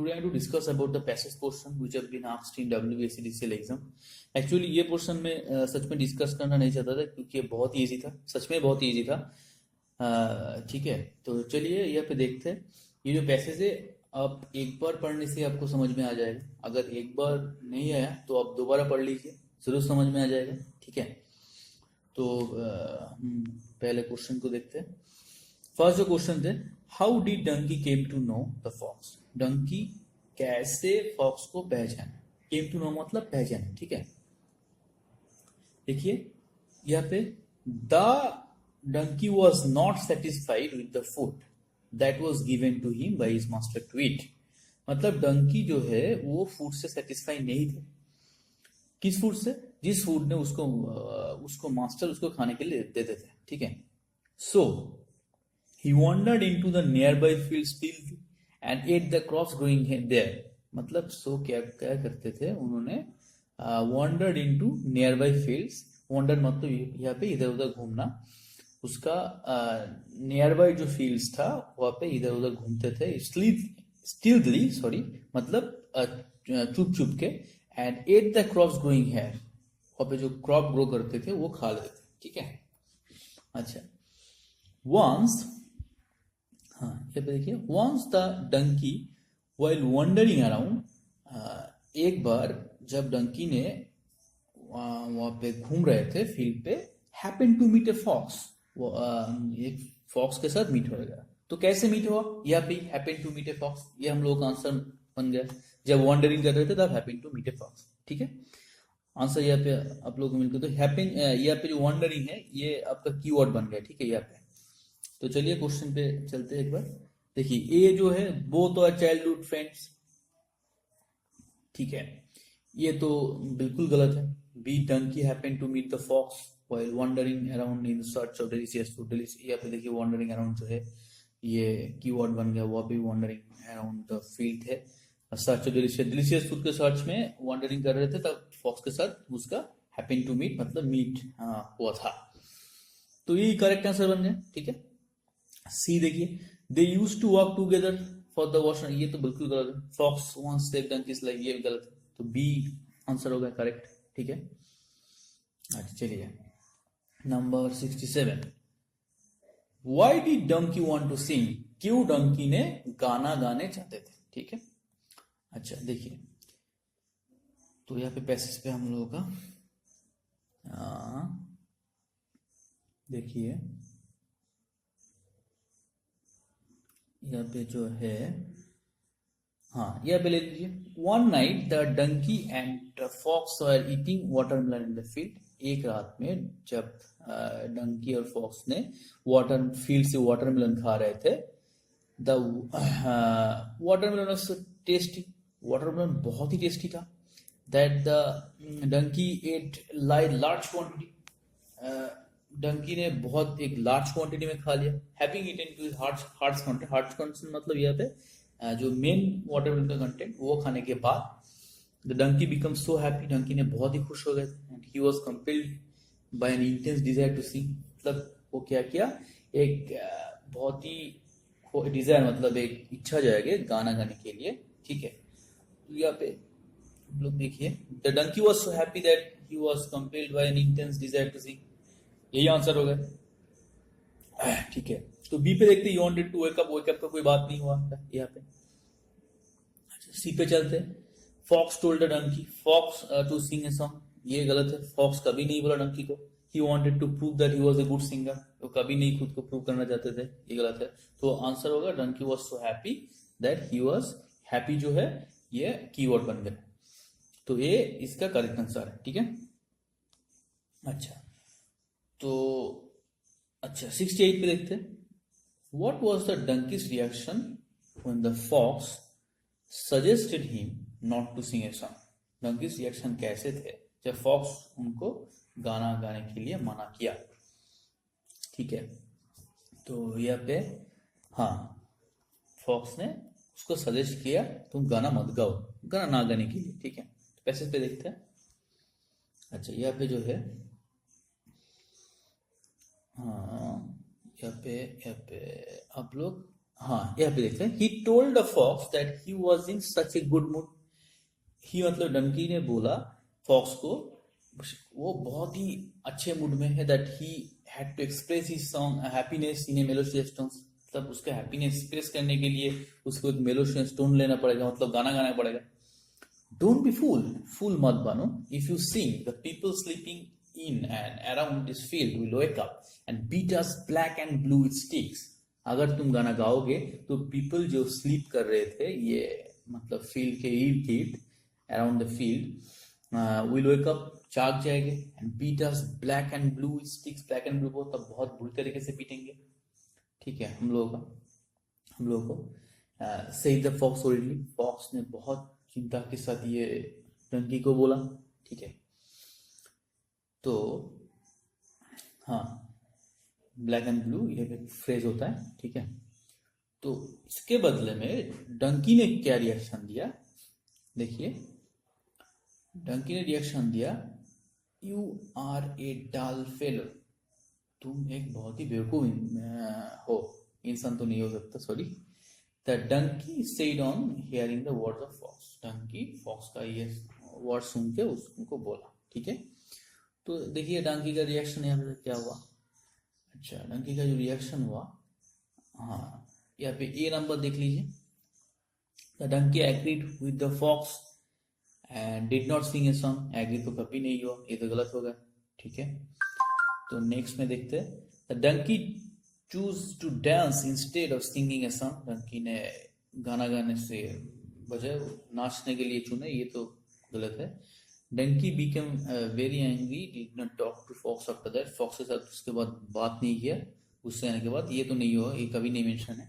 today I want to discuss about the passage portion which have been asked in WBSC exam. Actually ये portion में सच में discuss करना नहीं चाहता था क्योंकि ये बहुत ही ईजी था, सच में बहुत ही ईजी था। ठीक है, तो चलिए यहाँ पे देखते हैं। ये जो पैसेज है आप एक बार पढ़ने से आपको समझ में आ जाएगा, अगर एक बार नहीं आया तो आप दोबारा पढ़ लीजिए, जरूर समझ में आ जाएगा। ठीक है, तो पहले क्वेश्चन को देखते हैं। फर्स्ट जो क्वेश्चन थे, how did donkey came to know the fox. Donkey कैसे फॉक्स को पहचाना। केम टू नो मतलब पहचाना। ठीक है, देखिए यहाँ पे the donkey was not satisfied with the food that was given to him by his master to eat. मतलब डंकी जो है वो फूड से सेटिस्फाई नहीं थे। किस फूड से? जिस फूड ने उसको मास्टर उसको खाने के लिए देते थे। ठीक है, सो he wandered into the nearby fields and ate the crops growing there. मतलब सो क्या क्या करते थे उन्होंने? wandered into nearby fields. wander मतलब यहाँ पे इधर उधर घूमना। उसका नियरबाई जो फील्ड्स था वहाँ पे इधर उधर घूमते थे। स्टीलली सॉरी मतलब चुप चुप के। And ate the crops growing here, वहाँ पे जो क्रॉप ग्रो करते थे वो खा लेते थे। ठीक है, अच्छा वंस, हाँ ये पे देखिए, once the donkey while wandering around, एक बार जब डंकी ने वहां पे घूम रहे थे फील्ड पे, happen to meet a fox, वो एक फॉक्स के साथ मीट हो गया। तो कैसे मीट हुआ? यहाँ पे happen to meet a fox, ये हम लोग का आंसर बन गया। जब वंडरिंग कर रहे थे तब happen to meet a fox. ठीक है, आंसर यहाँ पे आप लोग को मिलकर, तो हैपन यहाँ पे जो वंडरिंग है ये आपका कीवर्ड बन गया। ठीक है, यहाँ पे तो चलिए क्वेश्चन पे चलते हैं एक बार। देखिए ए जो है बोथ आर चाइल्डहुड फ्रेंड्स। ठीक है, ये तो बिल्कुल गलत है। B donkey happen to meet the fox while wandering around in search of delicious food. यहाँ पे देखिए वंडरिंग अराउंड जो है ये कीवर्ड बन गया, वो भी वंडरिंग अराउंड द फील्ड है। सर्च ऑफ डिलीशियस फूड के सर्च में वंडरिंग कर रहे थे तब फॉक्स के साथ उसका हैपन टू मीट मतलब मीट हुआ था। तो ये करेक्ट आंसर बन गया। ठीक है, सी देखिए, they use to work together for the washer, ये तो बिल्कुल गलत है। Fox once saved donkey's life, ये भी गलत है। तो बी आंसर होगा करेक्ट। ठीक है, अच्छा चलिए number 67, why did donkey want to sing. क्यों डंकी ने गाना गाने चाहते थे। ठीक है, अच्छा देखिए, तो यहाँ पे पैसेज पे हम लोगों का देखिए यहाँ पे जो है, हाँ यहाँ पे ले लीजिए। One night the donkey and fox were eating watermelon in the field. एक रात में जब डंकी और फॉक्स ने वाटर फील्ड से वाटरमेलन खा रहे थे, the watermelon was tasty, watermelon बहुत ही टेस्टी था। That the donkey ate large quantity, donkey ने बहुत एक लार्ज क्वांटिटी में खा लिया। Having eaten to heart's content, heart's content मतलब यहाँ पे जो मेन वाटरमेलन का कंटेंट वो खाने के बाद the donkey become so happy, donkey ने बहुत ही खुश हो गए थे। And he was compelled by an intense desire to sing, मतलब वो क्या किया, एक बहुत ही डिजायर मतलब एक इच्छा जाएगी गाना गाने के लिए। ठीक है, तो यहाँ पे हम लोग देखिए, the donkey was so happy that he was compelled by an intense desire to sing, यही आंसर होगा। ठीक है, तो बी पे देखते, you wanted to wake up का कोई बात नहीं हुआ यहाँ पे। सी पे चलते, fox told the donkey fox to sing a song, ये गलत है। फॉक्स कभी नहीं बोला डंकी को he wanted to prove that he was a good singer, तो कभी नहीं खुद को प्रूव करना चाहते थे, ये गलत है। तो आंसर होगा donkey was so happy that he was happy, जो है ये कीवर्ड बन गया। तो ये इसका करेक्ट आंसर है। ठीक है, अच्छा तो अच्छा 68 पे देखते हैं, what was the donkey's reaction when the fox suggested him not to sing a song. Donkey's reaction कैसे थे जब फॉक्स उनको गाना गाने के लिए मना किया। ठीक है, तो यहाँ पे हाँ फॉक्स ने उसको सजेस्ट किया तुम गाना मत गाओ, गाना ना गाने के लिए। ठीक है, तो पैसेज पे देखते हैं। अच्छा यहाँ पे जो है, हाँ यहाँ पे आप लोग हाँ यहाँ पे देखते हैं, he told the fox that he was in such a good mood. He मतलब डंकी ने बोला फॉक्स को, वो बहुत ही अच्छे मूड में है, that he had to express his song happiness in a melodious tone. मतलब उसका हैप्पीनेस एक्सप्रेस करने के लिए उसको एक मेलोडियस टोन लेना पड़ेगा, मतलब गाना गाना पड़ेगा। डोंट बी फूल, फूल मत बनो। If you sing the people sleeping in and around this field will wake up and beat us black and blue with sticks. अगर तुम गाना गाओगे तो पीपल जो स्लीप कर रहे थे, ये मतलब फील्ड के इर्द गिर्द, around the field, will wake up, जाग जाएंगे, and beat us black and blue with sticks. Black and blue को तब बहुत बुरी तरीके से पीटेंगे, ठीक है, हम लोगों को। सही द फॉक्स ओरिडली, फॉक्स ने बहुत चिंता के साथ ये डंकी को बोला, ठीक है। तो हाँ, ब्लैक एंड ब्लू ये एक फ्रेज होता है, ठीक है। तो इसके बदले में डंकी ने क्या रिएक्शन दिया, देखिए। डंकी ने रिएक्शन दिया, you are a dull fellow. तुम एक बहुत ही बेवकूफ हो, इंसान तो नहीं हो सकता, sorry. The donkey said on hearing the words of fox. Donkey fox का ये वर्ड सुन के उसको बोला, ठीक है। तो देखिए डंकी का रिएक्शन यहाँ पे क्या हुआ। अच्छा, डंकी का जो रिएक्शन हुआ, हाँ, यहाँ पे ए नंबर देख लीजिए। The donkey agreed with the fox and did not sing a song. Agree तो कभी नहीं हुआ, ये तो गलत होगा, ठीक है। तो नेक्स्ट में देखते हैं, the donkey choose to dance instead of singing a song. Donkey ने गाना गाने से बजाय नाचने के लिए चुना, ये तो गलत है। Donkey become very angry, did not talk to fox after that. Fox के साथ उसके बाद बात नहीं किया, गुस्से आने के बाद। ये तो नहीं हुआ, ये कभी नहीं मेंशन है,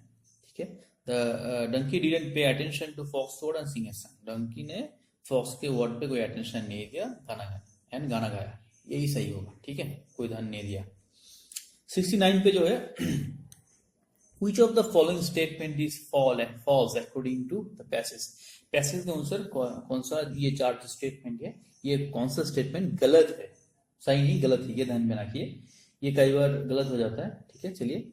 ठीक है। The donkey didn't pay attention to fox word and sing a song. Donkey ने फॉक्स के वर्ड पे कोई अटेंशन नहीं दिया, गाना गाया एंड गाना गाया, यही सही होगा, ठीक है, कोई ध्यान नहीं दिया। 69 पे जो है, which of the following statement is false according to the passage। Passage के अनुसार कौन सा ये चार स्टेटमेंट है, ये कौन सा स्टेटमेंट गलत है, सही नहीं गलत है, ये ध्यान में रखिए, ये कई बार गलत हो जाता है, ठीक है। चलिए,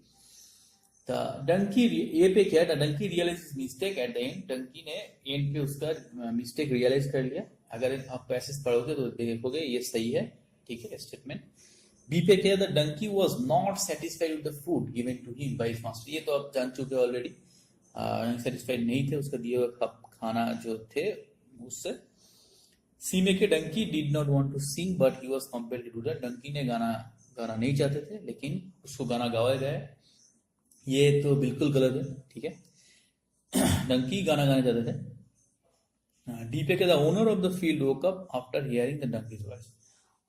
डंकी ए पे क्या है, donkey realise mistake at the end. Donkey ने एंड पे उसका मिस्टेक रियलाइज कर लिया। अगर आप पैसेज पढ़ोगे तो देखोगे ये सही है, ठीक है स्टेटमेंट। बी पे क्या, the donkey was not satisfied with the food given to him by his master. ये तो आप जान चुके हो ऑलरेडी, सेटिस्फाइड नहीं थे उसका दिए हुए खाना जो थे उससे। सी में के, donkey did not want to sing but he was compelled to do that. Donkey ने गाना गाना नहीं चाहते थे, लेकिन उसको गाना गवाया गया। ये तो बिल्कुल गलत है, ठीक है। डंकी गाना गाना चाहते थे। डी पे के, the owner of the field woke up after hearing the donkeys voice.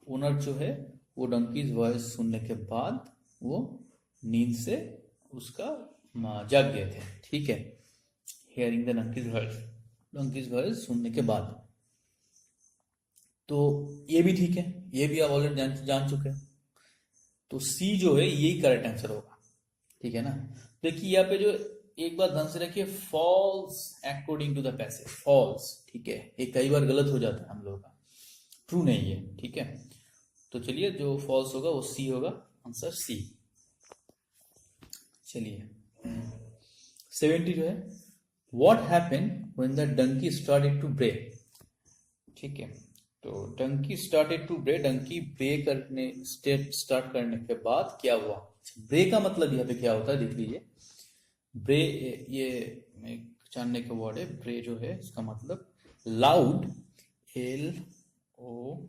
Owner जो है वो डंकीज वॉइस सुनने के बाद वो नींद से उसका जाग गए थे, ठीक है। हियरिंग द डंकीज वॉइस सुनने के बाद। तो ये भी ठीक है, ये भी आप ऑलरेडी जान चुके हैं। तो सी जो है यही करेक्ट आंसर होगा, ठीक है ना। देखिए यहाँ पे जो, एक बार ध्यान से रखिए, false according to the passage, false, ठीक है, ये कई बार गलत हो जाता है हम लोगों का, ट्रू नहीं है, ठीक है। तो चलिए, जो फॉल्स होगा वो सी होगा, आंसर सी। चलिए 70 जो है, what happen when the donkey started to bray. ठीक है, तो डंकी स्टार्टेड टू ब्रे, डंकी ब्रे करने स्टार्ट करने के बाद क्या हुआ। ब्रे का मतलब यहाँ पे क्या होता है देख लीजिए। ब्रे, ये जानने का वर्ड है, ब्रे जो है इसका मतलब लाउड, LOUD,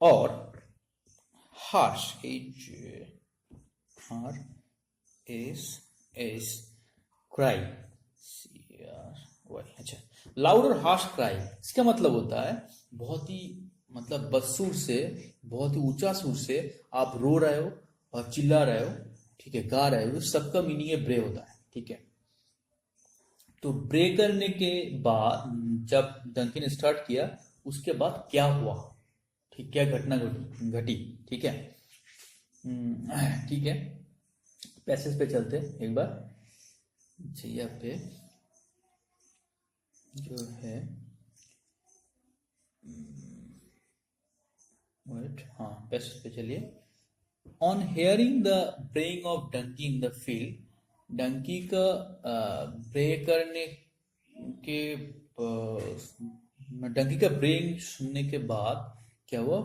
और हार्श, HRSH, क्राई, CRY। अच्छा, लाउड और हार्श क्राई, इसका मतलब होता है बहुत ही, मतलब बदसुर से, बहुत ही ऊंचा सुर से आप रो रहे हो और चिल्ला रहे हो, ठीक है, गा रहे हो, सबका मीनिंग है ब्रे होता है, ठीक है। तो ब्रे करने के बाद जब डंकी ने स्टार्ट किया, उसके बाद क्या हुआ, ठीक, क्या घटना घटी, ठीक है। ठीक है, पैसेज पे चलते एक बार। यहाँ पे जो है, वेट, हाँ पैसेज पे चलिए। On hearing the braying of donkey in the field, donkey का ब्रे करने के डंकी का ब्रेइंग सुनने के बाद क्या हुआ,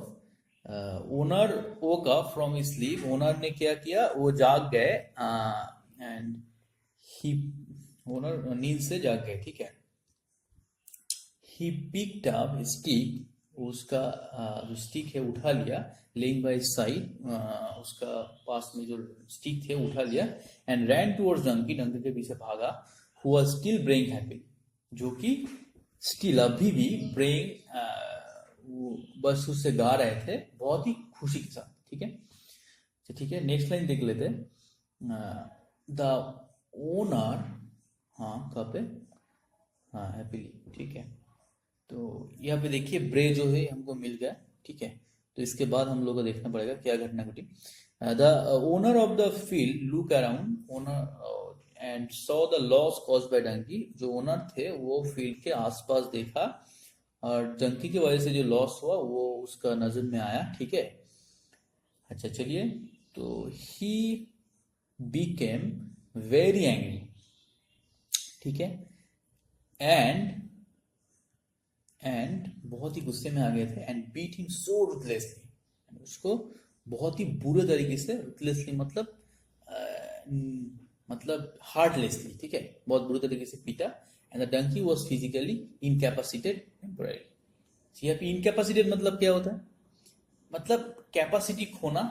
owner woke up from his sleep, owner ने क्या किया, वो जाग गए, एंड ही, ओनर नींद से जाग गए, ठीक है। ही पिक्ड अप स्टिक, उसका जो स्टिक है उठा लिया, लेइंग बाय साइड, उसका पास में जो स्टिक थे उठा लिया, and ran towards donkey, donkey के पीछे भागा, who was still braying happy, जो कि स्टिल अभी भी ब्रेइंग, बस उससे गा रहे थे बहुत ही खुशी के साथ, ठीक है। ठीक है, नेक्स्ट लाइन देख लेते हैं। द ओनर, हाँ कहाँ पे, हाँ हैप्पीली, ठीक है। तो यहाँ पे देखिए ब्रे जो है हमको मिल गया, ठीक है। तो इसके बाद हम लोग को देखना पड़ेगा क्या घटना घटी। The owner of the field look around, owner and saw the loss caused by donkey, जो ओनर थे वो फील्ड के आसपास देखा और डंकी की वजह से जो लॉस हुआ वो उसका नजर में आया, ठीक है। अच्छा चलिए, तो ही बीकेम वेरी एंग्री, ठीक है, एंड बहुत ही गुस्से में आ गए थे, एंड बीट हिम सो रुथलेसली, उसको बहुत ही बुरे तरीके से, रुथलेसली मतलब हार्टलेसली, ठीक है, बहुत बुरे तरीके से पीटा, and the donkey was physically incapacitated temporary. यहाँ पे इनकैपेसिटेड मतलब क्या होता है, मतलब कैपेसिटी खोना,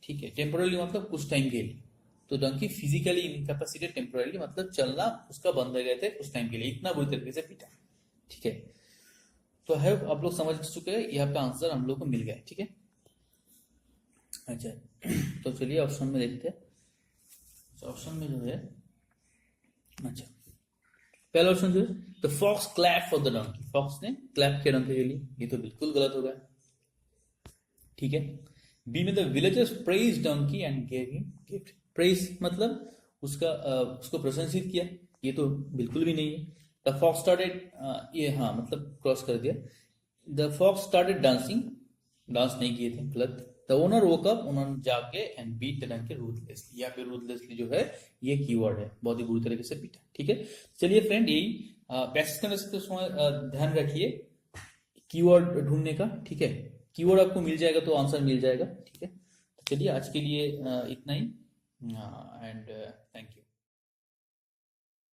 ठीक है, टेम्पोरली मतलब कुछ टाइम के लिए। तो डंकी फिजिकली इनकैपेसिटेड टेम्पोरली मतलब चलना उसका बंद हो गए थे कुछ टाइम के लिए, इतना बुरी तरीके से पीटा, ठीक है। तो है आप लोग समझ चुके हैं, यहाँ पे आंसर हम लोग को मिल गया, ठीक है। अच्छा, तो चलिए ऑप्शन में देखते हैं। ऑप्शन में जो है, अच्छा पहला ऑप्शन जो है, the fox clap for the donkey, fox ने क्लैप किया डंकी के लिए, ये तो बिल्कुल गलत हो गया, ठीक है। बी में the villagers praise donkey and gave him gift, praise मतलब उसको प्रशंसित किया, ये तो बिल्कुल भी नहीं है। द फॉक्स स्टार्टेड, ये हाँ मतलब क्रॉस कर दिया। The fox started dancing, dance नहीं किए थे, गलत। द ओनर वोक अप, उन्होंने जाके and beat the donkey ruthlessly, यहाँ पे रूथलेसली जो है ये कीवर्ड है, बहुत ही बुरी तरीके से पीटा, ठीक है। चलिए फ्रेंड, यही पैसेज करने से समय ध्यान रखिए कीवर्ड ढूंढने का, ठीक है। कीवर्ड आपको मिल जाएगा तो आंसर मिल जाएगा, ठीक है। तो चलिए आज के लिए इतना ही, एंड थैंक यू।